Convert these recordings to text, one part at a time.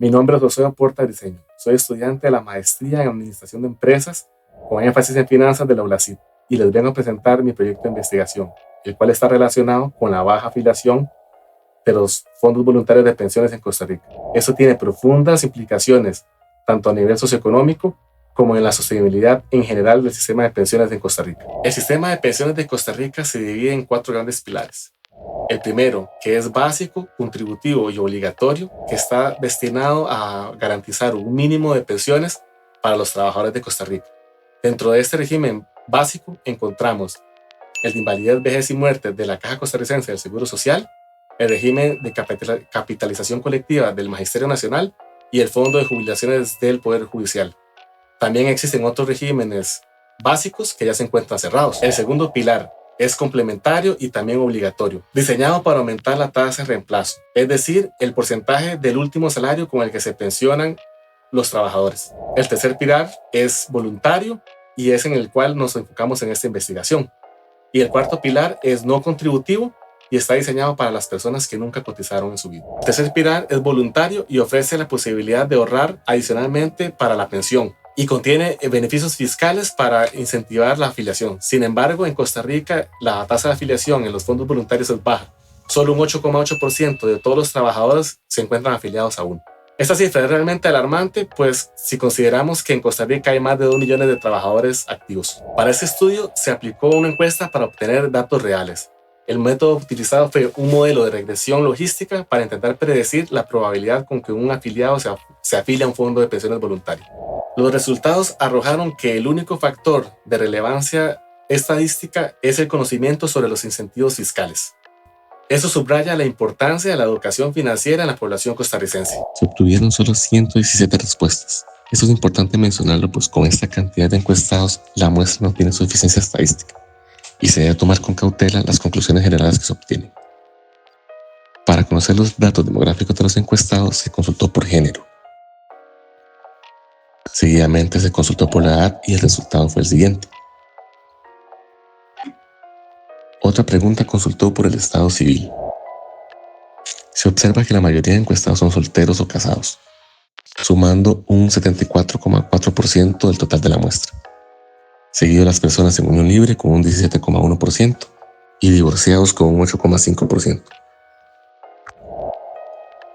Mi nombre es José Porta Briceño. Soy estudiante de la maestría en Administración de Empresas con énfasis en finanzas de la ULACID y les vengo a presentar mi proyecto de investigación, el cual está relacionado con la baja afiliación de los fondos voluntarios de pensiones en Costa Rica. Eso tiene profundas implicaciones tanto a nivel socioeconómico como en la sostenibilidad en general del sistema de pensiones en Costa Rica. El sistema de pensiones de Costa Rica se divide en 4 grandes pilares. El primero, que es básico, contributivo y obligatorio, que está destinado a garantizar un mínimo de pensiones para los trabajadores de Costa Rica. Dentro de este régimen básico encontramos el de invalidez, vejez y muerte de la Caja Costarricense del Seguro Social, el régimen de capitalización colectiva del Magisterio Nacional y el Fondo de Jubilaciones del Poder Judicial. También existen otros regímenes básicos que ya se encuentran cerrados. El segundo pilar es complementario y también obligatorio, diseñado para aumentar la tasa de reemplazo, es decir, el porcentaje del último salario con el que se pensionan los trabajadores. El tercer pilar es voluntario y es en el cual nos enfocamos en esta investigación. Y el cuarto pilar es no contributivo y está diseñado para las personas que nunca cotizaron en su vida. El tercer pilar es voluntario y ofrece la posibilidad de ahorrar adicionalmente para la pensión y contiene beneficios fiscales para incentivar la afiliación. Sin embargo, en Costa Rica la tasa de afiliación en los fondos voluntarios es baja. Solo un 8,8% de todos los trabajadores se encuentran afiliados aún. Esta cifra es realmente alarmante, pues si consideramos que en Costa Rica hay más de 2 millones de trabajadores activos. Para este estudio se aplicó una encuesta para obtener datos reales. El método utilizado fue un modelo de regresión logística para intentar predecir la probabilidad con que un afiliado se afilie a un fondo de pensiones voluntario. Los resultados arrojaron que el único factor de relevancia estadística es el conocimiento sobre los incentivos fiscales. Eso subraya la importancia de la educación financiera en la población costarricense. Se obtuvieron solo 117 respuestas. Eso es importante mencionarlo, pues con esta cantidad de encuestados, la muestra no tiene suficiencia estadística y se debe tomar con cautela las conclusiones generales que se obtienen. Para conocer los datos demográficos de los encuestados, se consultó por género. Seguidamente se consultó por la edad y el resultado fue el siguiente. Otra pregunta consultó por el estado civil. Se observa que la mayoría de encuestados son solteros o casados, sumando un 74,4% del total de la muestra. Seguido las personas en unión libre con un 17,1% y divorciados con un 8,5%.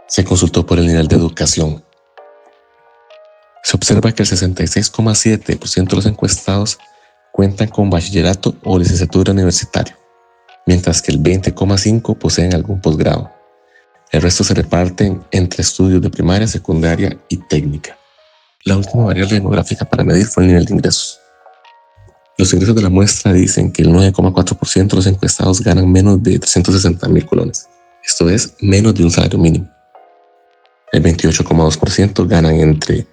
Se consultó por el nivel de educación. Se observa que el 66,7% de los encuestados cuentan con bachillerato o licenciatura universitaria, mientras que el 20,5% poseen algún posgrado. El resto se reparten entre estudios de primaria, secundaria y técnica. La última variable demográfica para medir fue el nivel de ingresos. Los ingresos de la muestra dicen que el 9,4% de los encuestados ganan menos de 360,000 colones, esto es, menos de un salario mínimo. El 28,2% ganan entre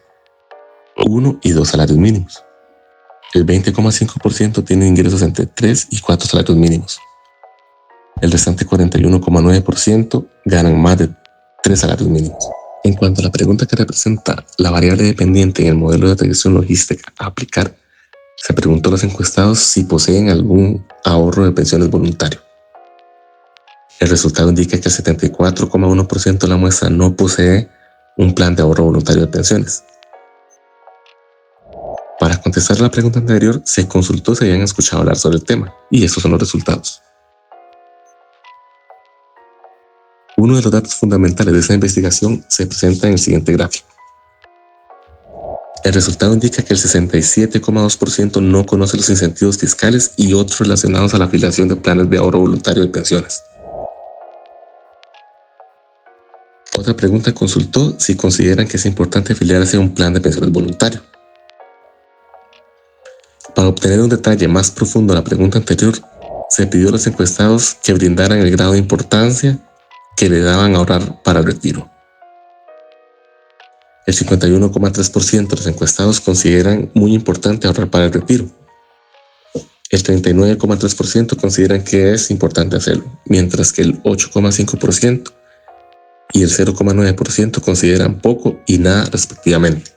1 y 2 salarios mínimos. El 20,5% tiene ingresos entre 3 y 4 salarios mínimos. El restante 41,9% ganan más de 3 salarios mínimos. En cuanto a la pregunta que representa la variable dependiente en el modelo de regresión logística a aplicar, se preguntó a los encuestados si poseen algún ahorro de pensiones voluntario. El resultado indica que el 74,1% de la muestra no posee un plan de ahorro voluntario de pensiones. Para contestar la pregunta anterior, se consultó si habían escuchado hablar sobre el tema, y estos son los resultados. Uno de los datos fundamentales de esta investigación se presenta en el siguiente gráfico. El resultado indica que el 67,2% no conoce los incentivos fiscales y otros relacionados a la afiliación de planes de ahorro voluntario de pensiones. Otra pregunta consultó si consideran que es importante afiliarse a un plan de pensiones voluntario. Para obtener un detalle más profundo a la pregunta anterior, se pidió a los encuestados que brindaran el grado de importancia que le daban a ahorrar para el retiro. El 51,3% de los encuestados consideran muy importante ahorrar para el retiro. El 39,3% consideran que es importante hacerlo, mientras que el 8,5% y el 0,9% consideran poco y nada respectivamente.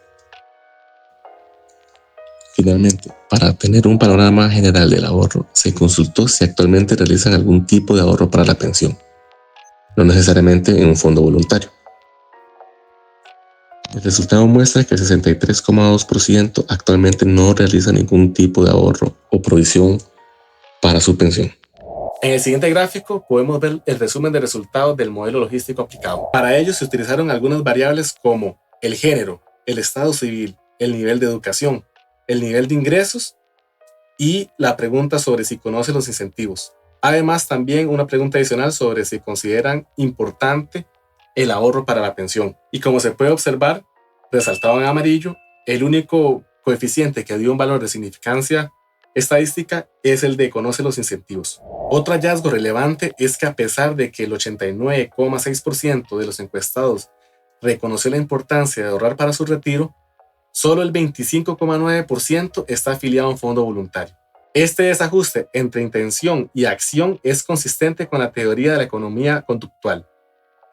Finalmente, para tener un panorama general del ahorro, se consultó si actualmente realizan algún tipo de ahorro para la pensión, no necesariamente en un fondo voluntario. El resultado muestra que el 63,2% actualmente no realiza ningún tipo de ahorro o provisión para su pensión. En el siguiente gráfico podemos ver el resumen de resultados del modelo logístico aplicado. Para ello se utilizaron algunas variables como el género, el estado civil, el nivel de educación, el nivel de ingresos y la pregunta sobre si conoce los incentivos. Además, también una pregunta adicional sobre si consideran importante el ahorro para la pensión. Y como se puede observar, resaltado en amarillo, el único coeficiente que dio un valor de significancia estadística es el de conoce los incentivos. Otro hallazgo relevante es que a pesar de que el 89,6% de los encuestados reconoció la importancia de ahorrar para su retiro, solo el 25,9% está afiliado a un fondo voluntario. Este desajuste entre intención y acción es consistente con la teoría de la economía conductual,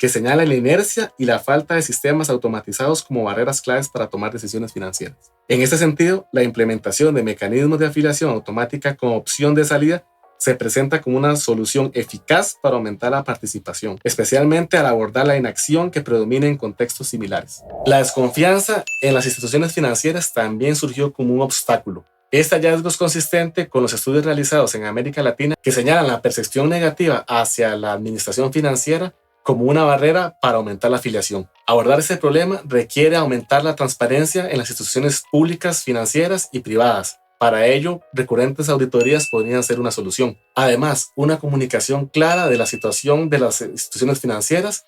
que señala la inercia y la falta de sistemas automatizados como barreras claves para tomar decisiones financieras. En este sentido, la implementación de mecanismos de afiliación automática como opción de salida se presenta como una solución eficaz para aumentar la participación, especialmente al abordar la inacción que predomina en contextos similares. La desconfianza en las instituciones financieras también surgió como un obstáculo. Este hallazgo es consistente con los estudios realizados en América Latina que señalan la percepción negativa hacia la administración financiera como una barrera para aumentar la afiliación. Abordar ese problema requiere aumentar la transparencia en las instituciones públicas, financieras y privadas. Para ello, recurrentes auditorías podrían ser una solución. Además, una comunicación clara de la situación de las instituciones financieras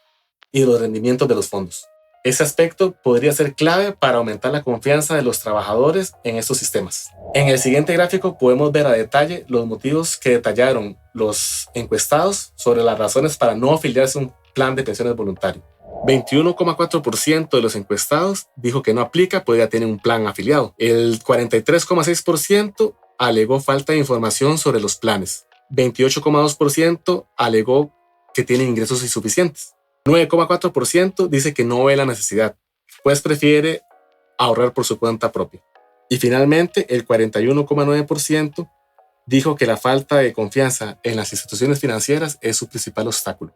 y de los rendimientos de los fondos. Ese aspecto podría ser clave para aumentar la confianza de los trabajadores en estos sistemas. En el siguiente gráfico podemos ver a detalle los motivos que detallaron los encuestados sobre las razones para no afiliarse a un plan de pensiones voluntario. 21,4% de los encuestados dijo que no aplica, pues ya tienen un plan afiliado. El 43,6% alegó falta de información sobre los planes. 28,2% alegó que tienen ingresos insuficientes. 9,4% dice que no ve la necesidad, pues prefiere ahorrar por su cuenta propia. Y finalmente, el 41,9% dijo que la falta de confianza en las instituciones financieras es su principal obstáculo.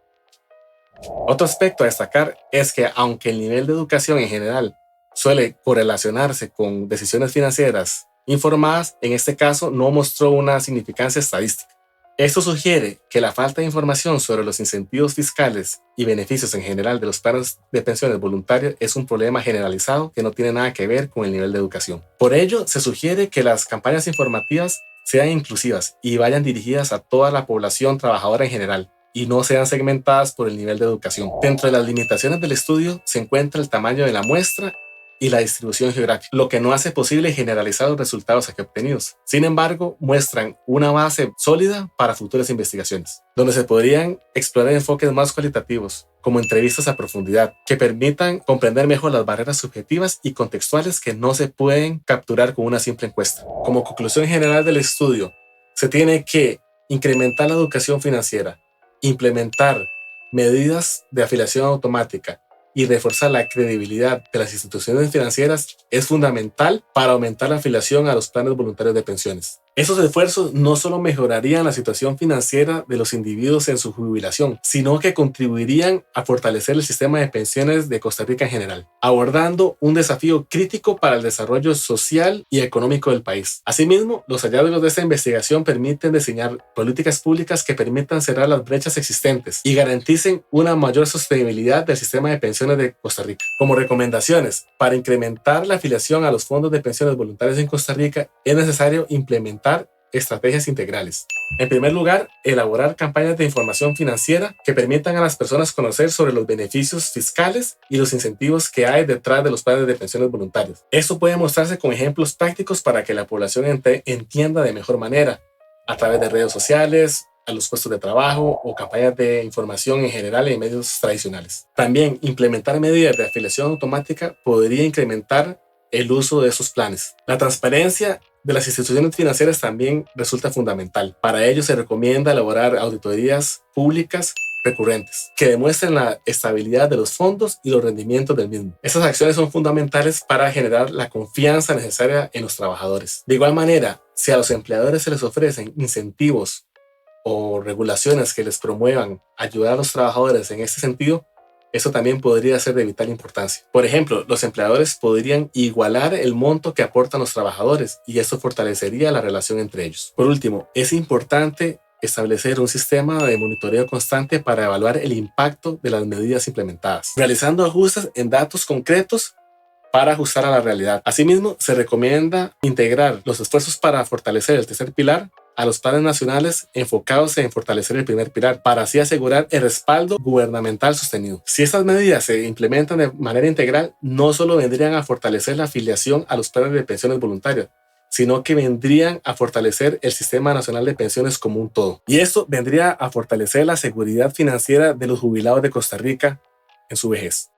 Otro aspecto a destacar es que aunque el nivel de educación en general suele correlacionarse con decisiones financieras informadas, en este caso no mostró una significancia estadística. Esto sugiere que la falta de información sobre los incentivos fiscales y beneficios en general de los planes de pensiones voluntarios es un problema generalizado que no tiene nada que ver con el nivel de educación. Por ello, se sugiere que las campañas informativas sean inclusivas y vayan dirigidas a toda la población trabajadora en general, y no sean segmentadas por el nivel de educación. Dentro de las limitaciones del estudio se encuentra el tamaño de la muestra y la distribución geográfica, lo que no hace posible generalizar los resultados aquí obtenidos. Sin embargo, muestran una base sólida para futuras investigaciones, donde se podrían explorar enfoques más cualitativos, como entrevistas a profundidad, que permitan comprender mejor las barreras subjetivas y contextuales que no se pueden capturar con una simple encuesta. Como conclusión general del estudio, se tiene que incrementar la educación financiera, implementar medidas de afiliación automática y reforzar la credibilidad de las instituciones financieras es fundamental para aumentar la afiliación a los planes voluntarios de pensiones. Esos esfuerzos no solo mejorarían la situación financiera de los individuos en su jubilación, sino que contribuirían a fortalecer el sistema de pensiones de Costa Rica en general, abordando un desafío crítico para el desarrollo social y económico del país. Asimismo, los hallazgos de esta investigación permiten diseñar políticas públicas que permitan cerrar las brechas existentes y garanticen una mayor sostenibilidad del sistema de pensiones de Costa Rica. Como recomendaciones, para incrementar la afiliación a los fondos de pensiones voluntarias en Costa Rica, es necesario implementar estrategias integrales. En primer lugar, elaborar campañas de información financiera que permitan a las personas conocer sobre los beneficios fiscales y los incentivos que hay detrás de los planes de pensiones voluntarios. Esto puede mostrarse con ejemplos prácticos para que la población entienda de mejor manera, a través de redes sociales, a los puestos de trabajo o campañas de información en general en medios tradicionales. También, implementar medidas de afiliación automática podría incrementar el uso de esos planes. La transparencia de las instituciones financieras también resulta fundamental. Para ello se recomienda elaborar auditorías públicas recurrentes que demuestren la estabilidad de los fondos y los rendimientos del mismo. Estas acciones son fundamentales para generar la confianza necesaria en los trabajadores. De igual manera, si a los empleadores se les ofrecen incentivos o regulaciones que les promuevan ayudar a los trabajadores en este sentido, Eso también podría ser de vital importancia. Por ejemplo, los empleadores podrían igualar el monto que aportan los trabajadores y esto fortalecería la relación entre ellos. Por último, es importante establecer un sistema de monitoreo constante para evaluar el impacto de las medidas implementadas, realizando ajustes en datos concretos para ajustar a la realidad. Asimismo, se recomienda integrar los esfuerzos para fortalecer el tercer pilar a los planes nacionales enfocados en fortalecer el primer pilar, para así asegurar el respaldo gubernamental sostenido. Si estas medidas se implementan de manera integral, no solo vendrían a fortalecer la afiliación a los planes de pensiones voluntarias, sino que vendrían a fortalecer el Sistema Nacional de Pensiones como un todo. Y esto vendría a fortalecer la seguridad financiera de los jubilados de Costa Rica en su vejez.